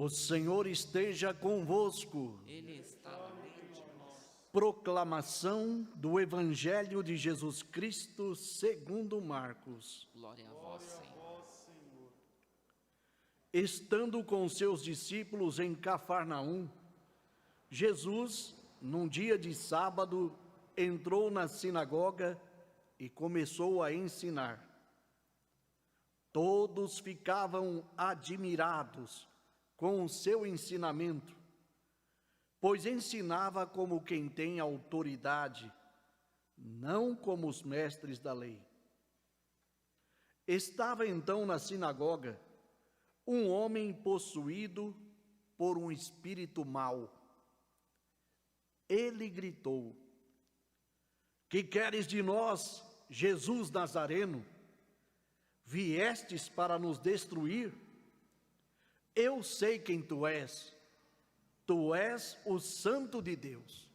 O Senhor esteja convosco. Ele está no meio de nós. Proclamação do Evangelho de Jesus Cristo segundo Marcos. Glória a vós, Senhor. Estando com seus discípulos em Cafarnaum, Jesus, num dia de sábado, entrou na sinagoga e começou a ensinar. Todos ficavam admirados com o seu ensinamento, pois ensinava como quem tem autoridade, não como os mestres da lei. Estava então na sinagoga um homem possuído por um espírito mau. Ele gritou: "Que queres de nós, Jesus Nazareno? Viestes para nos destruir? Eu sei quem tu és o Santo de Deus."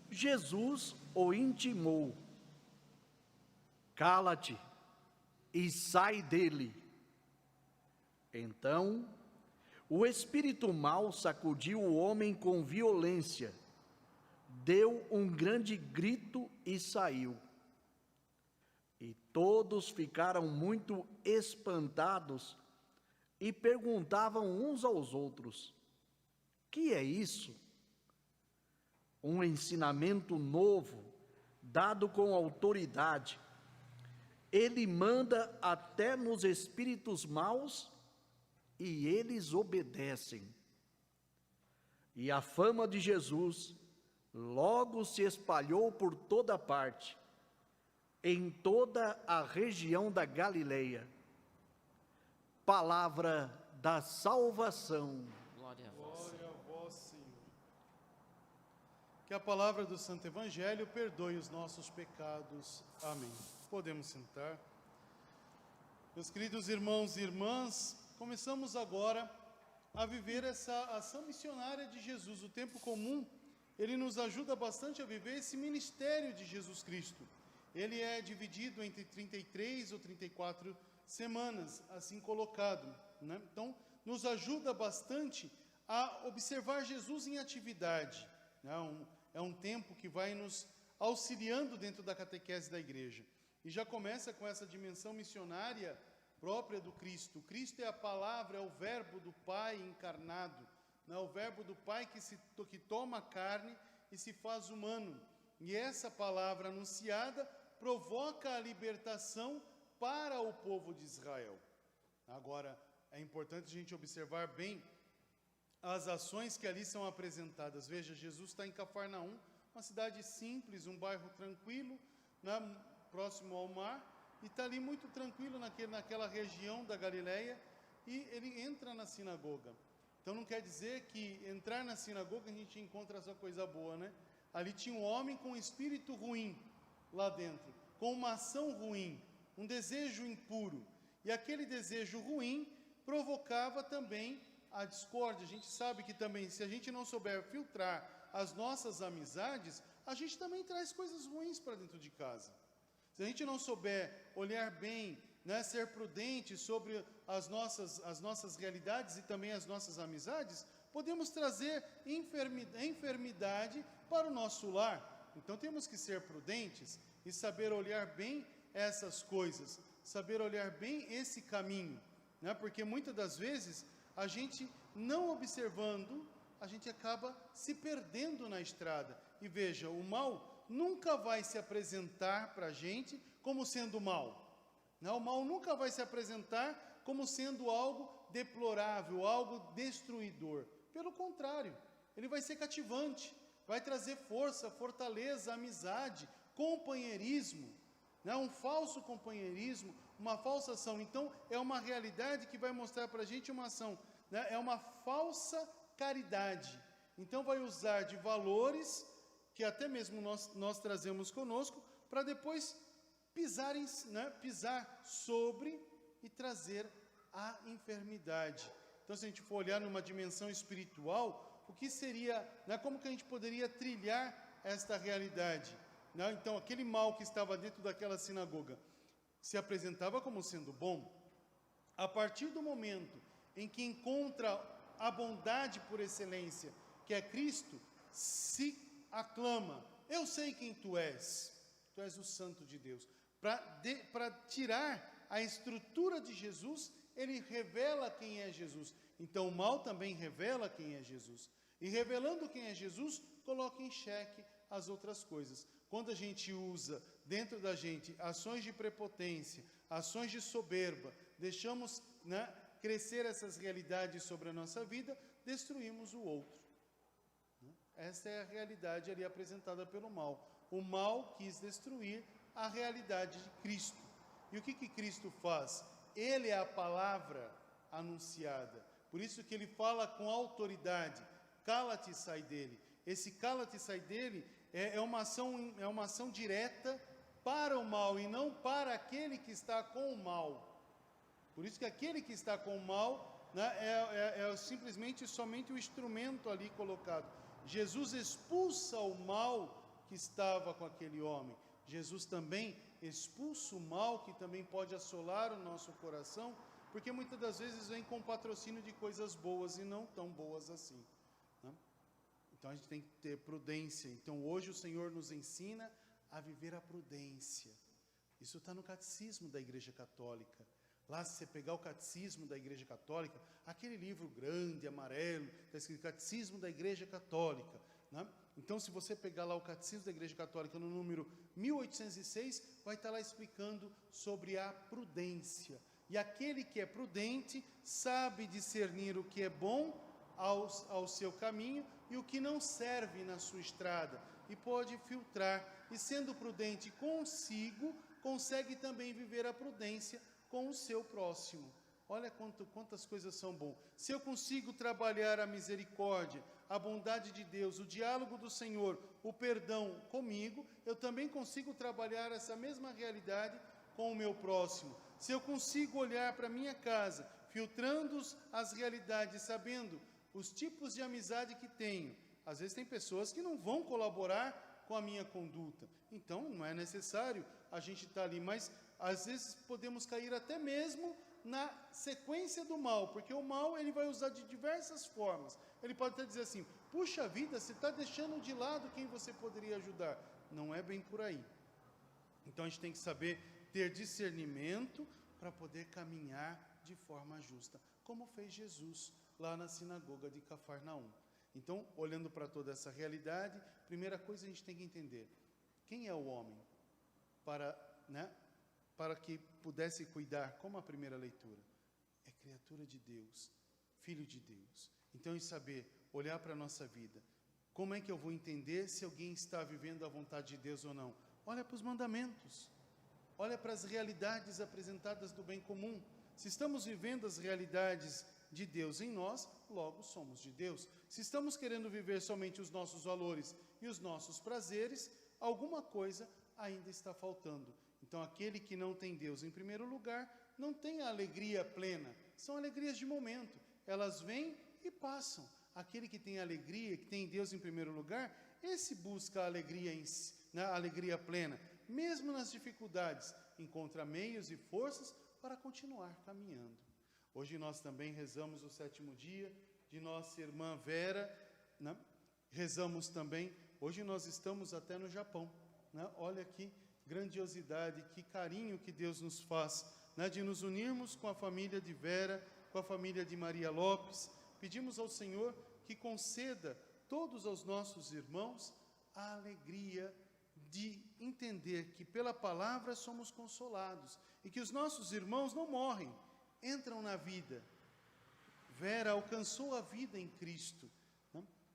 Jesus o intimou: "Cala-te e sai dele." Então, o espírito mau sacudiu o homem com violência, deu um grande grito e saiu. E todos ficaram muito espantados e perguntavam uns aos outros: "Que é isso?" Um ensinamento novo, dado com autoridade. Ele manda até nos espíritos maus e eles obedecem. E a fama de Jesus logo se espalhou por toda parte, em toda a região da Galileia. Palavra da salvação. Glória a vós, Senhor. Glória a vós, Senhor. Que a palavra do Santo Evangelho perdoe os nossos pecados. Amém. Podemos sentar. Meus queridos irmãos e irmãs, começamos agora a viver essa ação missionária de Jesus. O tempo comum, ele nos ajuda bastante a viver esse ministério de Jesus Cristo. Ele é dividido entre 33 ou 34 semanas, assim colocado, né? Então, nos ajuda bastante a observar Jesus em atividade, né? É um tempo que vai nos auxiliando dentro da catequese da igreja. E já começa com essa dimensão missionária própria do Cristo. Cristo é a palavra, é o verbo do Pai encarnado, né? O verbo do Pai que toma carne e se faz humano. E essa palavra anunciada provoca a libertação para o povo de Israel. Agora, é importante a gente observar bem as ações que ali são apresentadas. Veja, Jesus está em Cafarnaum, uma cidade simples, um bairro tranquilo, né, próximo ao mar, e está ali muito tranquilo naquela região da Galileia, e ele entra na sinagoga. Então não quer dizer que entrar na sinagoga a gente encontra só coisa boa, né? Ali tinha um homem com um espírito ruim lá dentro, com uma ação ruim, um desejo impuro. E aquele desejo ruim provocava também a discórdia. A gente sabe que também, se a gente não souber filtrar as nossas amizades, a gente também traz coisas ruins para dentro de casa. Se a gente não souber olhar bem, né, ser prudente sobre as nossas realidades e também as nossas amizades, podemos trazer enfermidade para o nosso lar. Então temos que ser prudentes e saber olhar bem essas coisas, saber olhar bem esse caminho, né? Porque muitas das vezes a gente não observando, a gente acaba se perdendo na estrada. E veja, o mal nunca vai se apresentar para a gente como sendo mal, né? O mal nunca vai se apresentar como sendo algo deplorável, algo destruidor. Pelo contrário, ele vai ser cativante, vai trazer força, fortaleza, amizade, companheirismo, né? Um falso companheirismo, uma falsa ação. Então, é uma realidade que vai mostrar para a gente uma ação, né? É uma falsa caridade. Então, vai usar de valores que até mesmo nós trazemos conosco, para depois pisar sobre e trazer a enfermidade. Então, se a gente for olhar numa dimensão espiritual, o que seria, né, como que a gente poderia trilhar esta realidade? Né? Então, aquele mal que estava dentro daquela sinagoga se apresentava como sendo bom. A partir do momento em que encontra a bondade por excelência, que é Cristo, se aclama: eu sei quem tu és o Santo de Deus. Para tirar a estrutura de Jesus, ele revela quem é Jesus. Então o mal também revela quem é Jesus. E revelando quem é Jesus, coloca em xeque as outras coisas. Quando a gente usa dentro da gente ações de prepotência, ações de soberba, deixamos, crescer essas realidades sobre a nossa vida, destruímos o outro. Essa é a realidade ali apresentada pelo mal. O mal quis destruir a realidade de Cristo. E o que Cristo faz? Ele é a palavra anunciada. Por isso que ele fala com autoridade: cala-te e sai dele. Esse cala-te e sai dele é uma ação direta para o mal e não para aquele que está com o mal. Por isso que aquele que está com o mal, é simplesmente somente o instrumento ali colocado. Jesus expulsa o mal que estava com aquele homem. Jesus também expulsa o mal que também pode assolar o nosso coração, porque muitas das vezes vem com patrocínio de coisas boas e não tão boas assim. Então a gente tem que ter prudência. Então hoje o Senhor nos ensina a viver a prudência. Isso está no Catecismo da Igreja Católica. Lá, se você pegar o Catecismo da Igreja Católica, aquele livro grande, amarelo, está escrito Catecismo da Igreja Católica, Então, se você pegar lá o Catecismo da Igreja Católica, no número 1806, vai estar lá explicando sobre a prudência. E aquele que é prudente sabe discernir o que é bom ao seu caminho e o que não serve na sua estrada, e pode filtrar, e sendo prudente consigo, consegue também viver a prudência com o seu próximo. Olha quantas coisas são boas. Se eu consigo trabalhar a misericórdia, a bondade de Deus, o diálogo do Senhor, o perdão comigo, eu também consigo trabalhar essa mesma realidade com o meu próximo. Se eu consigo olhar para a minha casa, filtrando as realidades, sabendo os tipos de amizade que tenho. Às vezes tem pessoas que não vão colaborar com a minha conduta. Então, não é necessário a gente estar ali, mas às vezes podemos cair até mesmo na sequência do mal, porque o mal ele vai usar de diversas formas. Ele pode até dizer assim: puxa vida, você está deixando de lado quem você poderia ajudar. Não é bem por aí. Então a gente tem que saber ter discernimento para poder caminhar de forma justa, como fez Jesus lá na sinagoga de Cafarnaum. Então, olhando para toda essa realidade, primeira coisa a gente tem que entender: quem é o homem para que pudesse cuidar, como a primeira leitura? É criatura de Deus, filho de Deus. Então, em saber, olhar para a nossa vida, como é que eu vou entender se alguém está vivendo a vontade de Deus ou não? Olha para os mandamentos, olha para as realidades apresentadas do bem comum. Se estamos vivendo as realidades de Deus em nós, logo somos de Deus. Se estamos querendo viver somente os nossos valores e os nossos prazeres, alguma coisa ainda está faltando. Então, aquele que não tem Deus em primeiro lugar, não tem a alegria plena. São alegrias de momento. Elas vêm e passam. Aquele que tem alegria, que tem Deus em primeiro lugar, esse busca a alegria plena. Mesmo nas dificuldades, encontra meios e forças para continuar caminhando. Hoje nós também rezamos o 7º dia de nossa irmã Vera, rezamos também, hoje nós estamos até no Japão, Olha que grandiosidade, que carinho que Deus nos faz, de nos unirmos com a família de Vera, com a família de Maria Lopes. Pedimos ao Senhor que conceda todos aos nossos irmãos a alegria de entender que pela palavra somos consolados e que os nossos irmãos não morrem, entram na vida. Vera alcançou a vida em Cristo,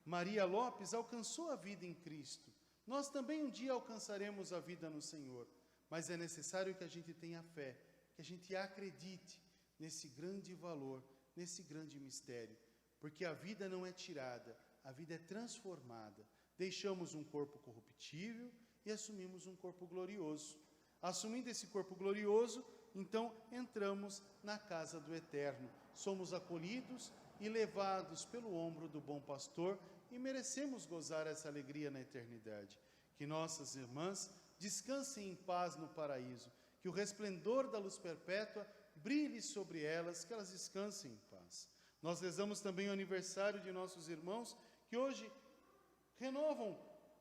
Maria Lopes alcançou a vida em Cristo. Nós também um dia alcançaremos a vida no Senhor, mas é necessário que a gente tenha fé, que a gente acredite nesse grande valor, nesse grande mistério, porque a vida não é tirada, a vida é transformada. Deixamos um corpo corruptível e assumimos um corpo glorioso. Assumindo esse corpo glorioso, então entramos na casa do Eterno. Somos acolhidos e levados pelo ombro do bom pastor e merecemos gozar essa alegria na eternidade. Que nossas irmãs descansem em paz no paraíso, que o resplendor da luz perpétua brilhe sobre elas, que elas descansem em paz. Nós rezamos também o aniversário de nossos irmãos que hoje renovam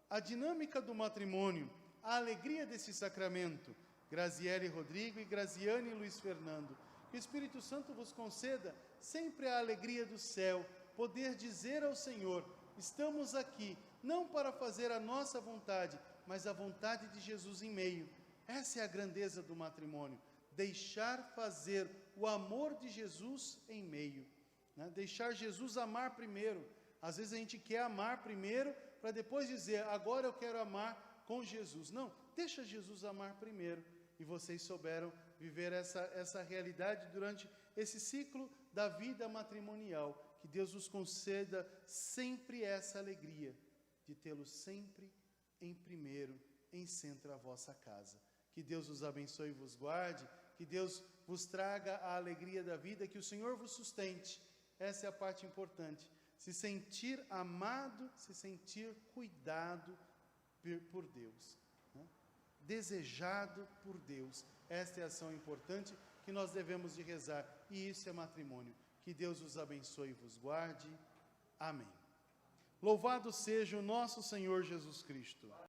a dinâmica do matrimônio, a alegria desse sacramento. Graziele Rodrigo e Graziane Luiz Fernando. Que o Espírito Santo vos conceda sempre a alegria do céu, poder dizer ao Senhor: estamos aqui, não para fazer a nossa vontade, mas a vontade de Jesus em meio. Essa é a grandeza do matrimônio, deixar fazer o amor de Jesus em meio, né? Deixar Jesus amar primeiro. Às vezes a gente quer amar primeiro, para depois dizer, agora eu quero amar com Jesus. Não, deixa Jesus amar primeiro. E vocês souberam viver essa realidade durante esse ciclo da vida matrimonial. Que Deus os conceda sempre essa alegria, de tê-lo sempre em primeiro, em centro a vossa casa. Que Deus os abençoe e vos guarde, que Deus vos traga a alegria da vida, que o Senhor vos sustente. Essa é a parte importante. Se sentir amado, se sentir cuidado por Deus, né? Desejado por Deus. Esta é a ação importante que nós devemos de rezar, e isso é matrimônio. Que Deus os abençoe e vos guarde. Amém. Louvado seja o nosso Senhor Jesus Cristo.